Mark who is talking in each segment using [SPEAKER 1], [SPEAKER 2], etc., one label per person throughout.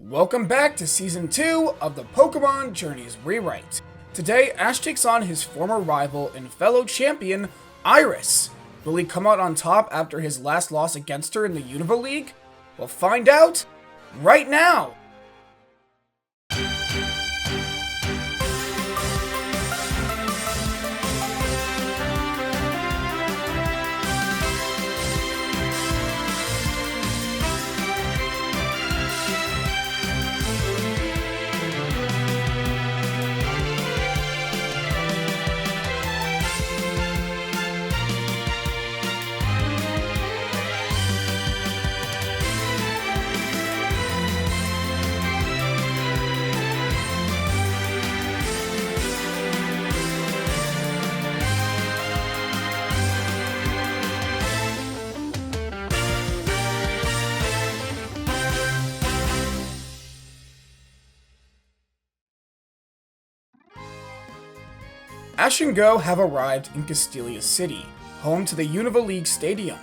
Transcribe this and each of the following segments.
[SPEAKER 1] Welcome back to Season 2 of the Pokemon Journeys Rewrite. Today, Ash takes on his former rival and fellow champion, Iris. Will he come out on top after his last loss against her in the Unova League? We'll find out right now! Ash and Go have arrived in Castelia City, home to the Unova League Stadium.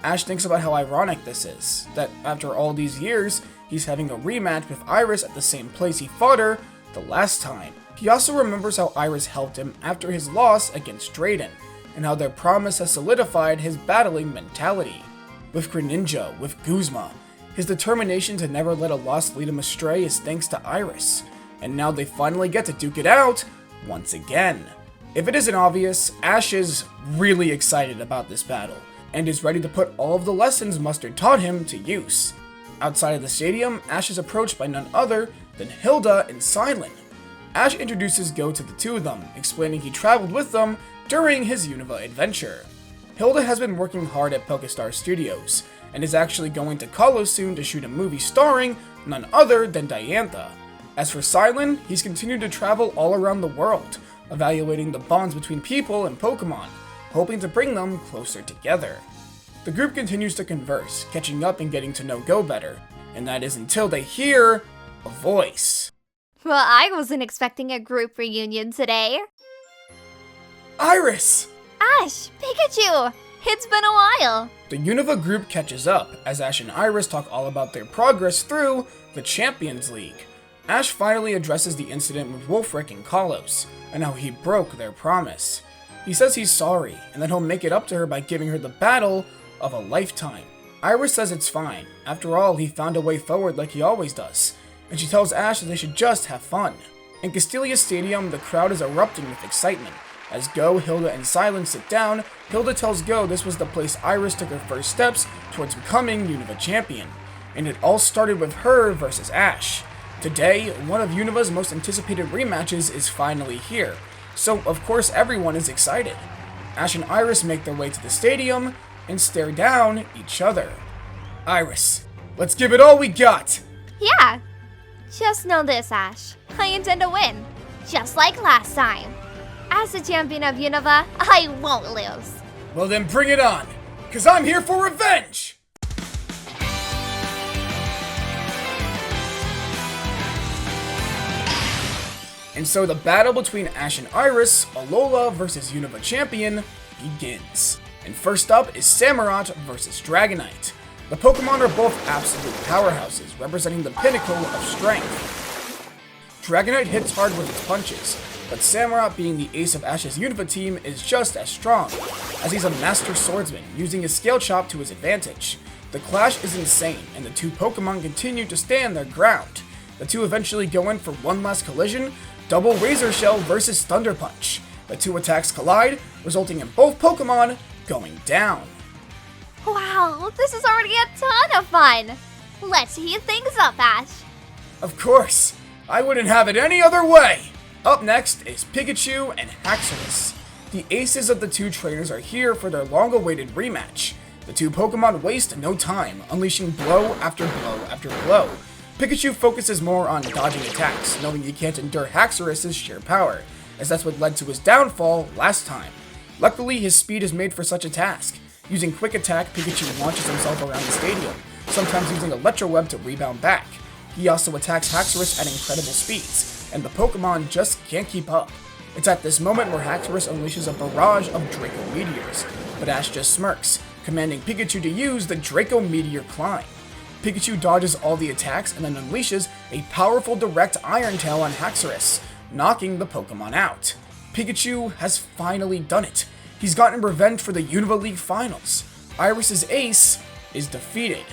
[SPEAKER 1] Ash thinks about how ironic this is, that after all these years, he's having a rematch with Iris at the same place he fought her the last time. He also remembers how Iris helped him after his loss against Drayden, and how their promise has solidified his battling mentality. With Greninja, with Guzma, his determination to never let a loss lead him astray is thanks to Iris, and now they finally get to duke it out once again. If it isn't obvious, Ash is really excited about this battle, and is ready to put all of the lessons Mustard taught him to use. Outside of the stadium, Ash is approached by none other than Hilda and Silent. Ash introduces Go to the two of them, explaining he traveled with them during his Unova adventure. Hilda has been working hard at Pokestar Studios, and is actually going to Kalos soon to shoot a movie starring none other than Diantha. As for Silent, he's continued to travel all around the world, evaluating the bonds between people and Pokemon, hoping to bring them closer together. The group continues to converse, catching up and getting to know Go better, and that is until they hear a voice.
[SPEAKER 2] Well, I wasn't expecting a group reunion today.
[SPEAKER 1] Iris!
[SPEAKER 2] Ash, Pikachu! It's been a while!
[SPEAKER 1] The Unova group catches up, as Ash and Iris talk all about their progress through the Champions League. Ash finally addresses the incident with Wulfric and Kalos, and how he broke their promise. He says he's sorry, and that he'll make it up to her by giving her the battle of a lifetime. Iris says it's fine. After all, he found a way forward like he always does, and she tells Ash that they should just have fun. In Castelia Stadium, the crowd is erupting with excitement. As Go, Hilda, and Silent sit down, Hilda tells Go this was the place Iris took her first steps towards becoming Unova champion, and it all started with her versus Ash. Today, one of Unova's most anticipated rematches is finally here, so of course everyone is excited. Ash and Iris make their way to the stadium and stare down each other. Iris, let's give it all we got!
[SPEAKER 2] Yeah! Just know this, Ash. I intend to win, just like last time. As the champion of Unova, I won't lose.
[SPEAKER 1] Well then bring it on, cause I'm here for revenge! And so the battle between Ash and Iris, Alola versus Unova champion, begins. And first up is Samurott versus Dragonite. The Pokemon are both absolute powerhouses, representing the pinnacle of strength. Dragonite hits hard with its punches, but Samurott, being the ace of Ash's Unova team, is just as strong, as he's a master swordsman, using his Scale Chop to his advantage. The clash is insane, and the two Pokemon continue to stand their ground. The two eventually go in for one last collision, Double Razor Shell versus Thunder Punch. The two attacks collide, resulting in both Pokemon going down.
[SPEAKER 2] Wow, this is already a ton of fun! Let's heat things up, Ash.
[SPEAKER 1] Of course, I wouldn't have it any other way! Up next is Pikachu and Haxorus. The aces of the two trainers are here for their long-awaited rematch. The two Pokemon waste no time, unleashing blow after blow after blow. Pikachu focuses more on dodging attacks, knowing he can't endure Haxorus' sheer power, as that's what led to his downfall last time. Luckily, his speed is made for such a task. Using Quick Attack, Pikachu launches himself around the stadium, sometimes using Electro Web to rebound back. He also attacks Haxorus at incredible speeds, and the Pokemon just can't keep up. It's at this moment where Haxorus unleashes a barrage of Draco Meteors, but Ash just smirks, commanding Pikachu to use the Draco Meteor Climb. Pikachu dodges all the attacks and then unleashes a powerful direct Iron Tail on Haxorus, knocking the Pokemon out. Pikachu has finally done it. He's gotten revenge for the Unova League Finals. Iris's ace is defeated,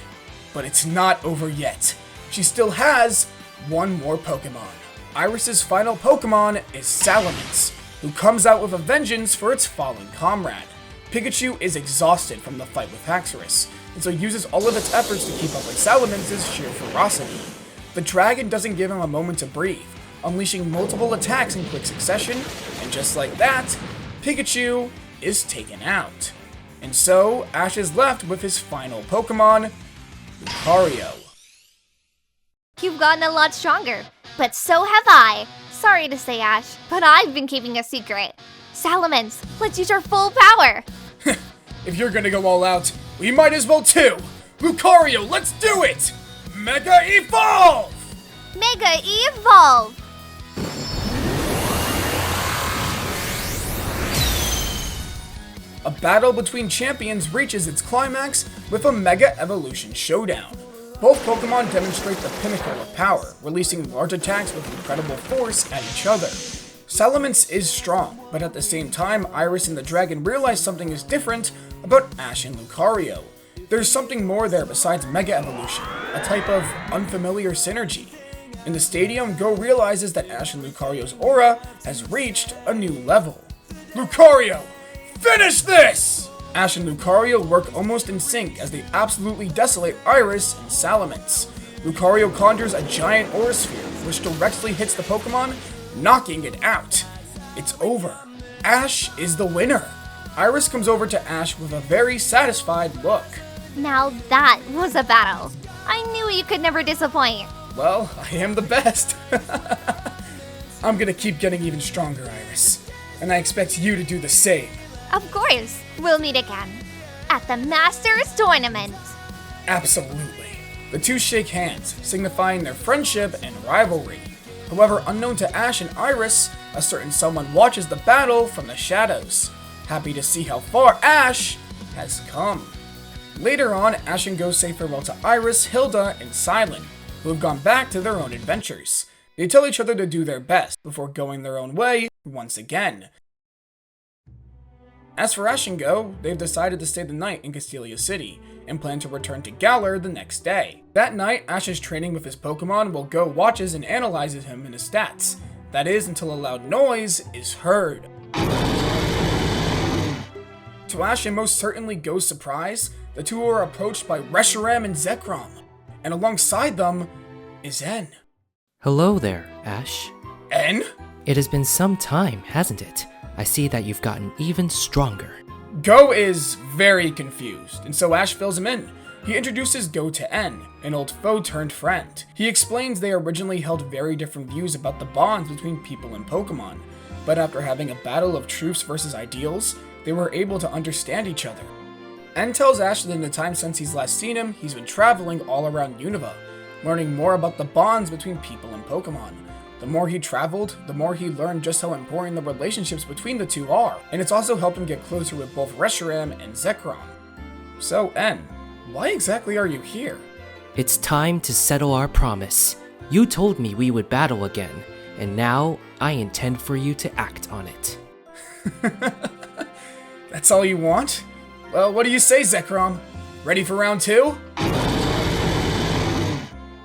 [SPEAKER 1] but it's not over yet. She still has one more Pokemon. Iris's final Pokemon is Salamence, who comes out with a vengeance for its fallen comrade. Pikachu is exhausted from the fight with Haxorus, and so uses all of its efforts to keep up with Salamence's sheer ferocity. The dragon doesn't give him a moment to breathe, unleashing multiple attacks in quick succession, and just like that, Pikachu is taken out. And so, Ash is left with his final Pokemon, Lucario.
[SPEAKER 2] You've gotten a lot stronger, but so have I. Sorry to say, Ash, but I've been keeping a secret. Salamence, let's use our full power.
[SPEAKER 1] If you're gonna go all out, we might as well too! Lucario, let's do it! Mega Evolve!
[SPEAKER 2] Mega Evolve!
[SPEAKER 1] A battle between champions reaches its climax with a Mega Evolution showdown. Both Pokemon demonstrate the pinnacle of power, releasing large attacks with incredible force at each other. Salamence is strong, but at the same time, Iris and the dragon realize something is different about Ash and Lucario. There's something more there besides Mega Evolution, a type of unfamiliar synergy. In the stadium, Go realizes that Ash and Lucario's aura has reached a new level. Lucario, finish this! Ash and Lucario work almost in sync as they absolutely desolate Iris and Salamence. Lucario conjures a giant aura sphere, which directly hits the Pokemon, knocking it out. It's over. Ash is the winner. Iris comes over to Ash with a very satisfied look.
[SPEAKER 2] Now that was a battle. I knew you could never disappoint.
[SPEAKER 1] Well, I am the best. I'm gonna keep getting even stronger, Iris. And I expect you to do the same.
[SPEAKER 2] Of course, we'll meet again. At the Masters Tournament.
[SPEAKER 1] Absolutely. The two shake hands, signifying their friendship and rivalry. However, unknown to Ash and Iris, a certain someone watches the battle from the shadows, happy to see how far Ash has come. Later on, Ash and Go say farewell to Iris, Hilda, and Silent, who have gone back to their own adventures. They tell each other to do their best before going their own way once again. As for Ash and Go, they've decided to stay the night in Castelia City, and plan to return to Galar the next day. That night, Ash is training with his Pokemon while Go watches and analyzes him and his stats. That is, until a loud noise is heard. To Ash and most certainly Go's surprise, the two are approached by Reshiram and Zekrom, and alongside them is En.
[SPEAKER 3] Hello there, Ash.
[SPEAKER 1] En?
[SPEAKER 3] It has been some time, hasn't it? I see that you've gotten even stronger.
[SPEAKER 1] Go is very confused, and so Ash fills him in. He introduces Go to En, an old foe turned friend. He explains they originally held very different views about the bonds between people and Pokemon, but after having a battle of truths versus ideals, they were able to understand each other. En tells Ash that in the time since he's last seen him, he's been traveling all around Unova, learning more about the bonds between people and Pokemon. The more he traveled, the more he learned just how important the relationships between the two are, and it's also helped him get closer with both Reshiram and Zekrom. So, En, why exactly are you here?
[SPEAKER 3] It's time to settle our promise. You told me we would battle again, and now I intend for you to act on it.
[SPEAKER 1] That's all you want? Well, what do you say, Zekrom? Ready for round 2?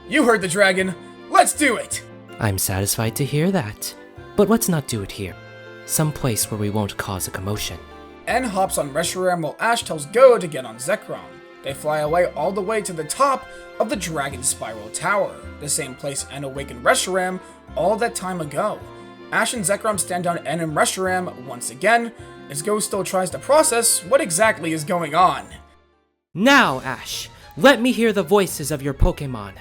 [SPEAKER 1] You heard the dragon. Let's do it!
[SPEAKER 3] I'm satisfied to hear that. But let's not do it here. Some place where we won't cause a commotion.
[SPEAKER 1] En hops on Reshiram while Ash tells Go to get on Zekrom. They fly away all the way to the top of the Dragon Spiral Tower, the same place En awakened Reshiram all that time ago. Ash and Zekrom stand down En and Reshiram once again, as Go still tries to process what exactly is going on.
[SPEAKER 3] Now, Ash, let me hear the voices of your Pokémon.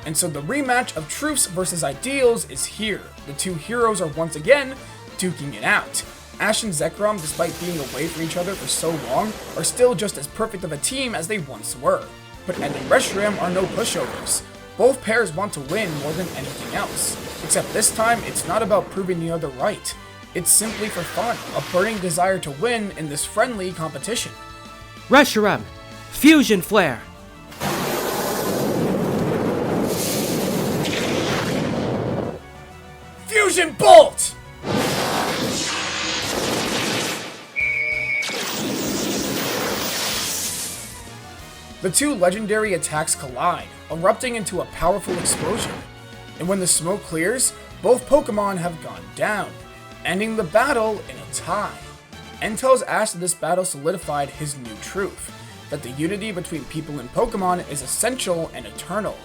[SPEAKER 1] And so the rematch of Truths versus Ideals is here. The two heroes are once again duking it out. Ash and Zekrom, despite being away from each other for so long, are still just as perfect of a team as they once were. But En and Reshiram are no pushovers. Both pairs want to win more than anything else. Except this time, it's not about proving the other right. It's simply for fun, a burning desire to win in this friendly competition.
[SPEAKER 3] Reshiram! Fusion Flare!
[SPEAKER 1] Fusion Bolt! The two legendary attacks collide, erupting into a powerful explosion. And when the smoke clears, both Pokemon have gone down, ending the battle in a tie. N tells Ash that this battle solidified his new truth, that the unity between people and Pokemon is essential and eternal,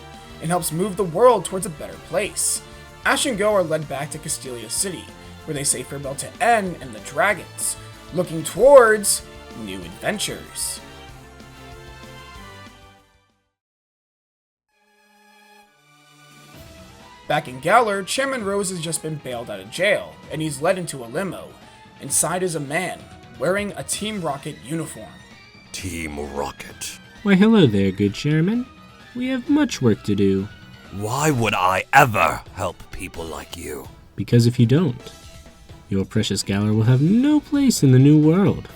[SPEAKER 1] and helps move the world towards a better place. Ash and Go are led back to Castelia City, where they say farewell to N and the dragons, looking towards new adventures. Back in Galar, Chairman Rose has just been bailed out of jail, and he's led into a limo. Inside is a man, wearing a Team Rocket uniform.
[SPEAKER 4] Team Rocket.
[SPEAKER 5] Why, hello there, good chairman. We have much work to do.
[SPEAKER 4] Why would I ever help people like you?
[SPEAKER 5] Because if you don't, your precious Galar will have no place in the new world.